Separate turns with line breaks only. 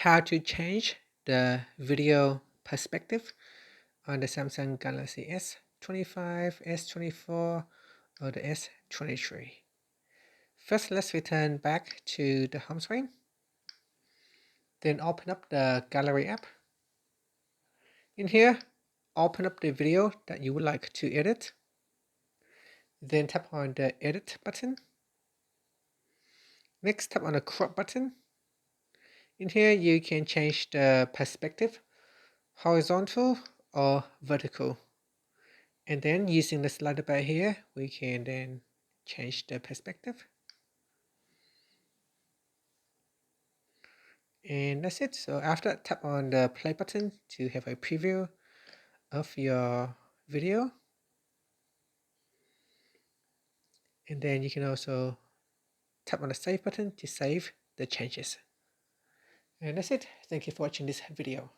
how to change the video perspective on the Samsung Galaxy S25, S24, or the S23. First, let's return back to the home screen. Then open up the Gallery app. In here, open up the video that you would like to edit. Then tap on the Edit button. Next, tap on the Crop button. In here, you can change the perspective, horizontal or vertical. And then using the slider bar here, we can then change the perspective. And that's it. So after that, tap on the play button to have a preview of your video. And then you can also tap on the save button to save the changes. And that's it. Thank you for watching this video.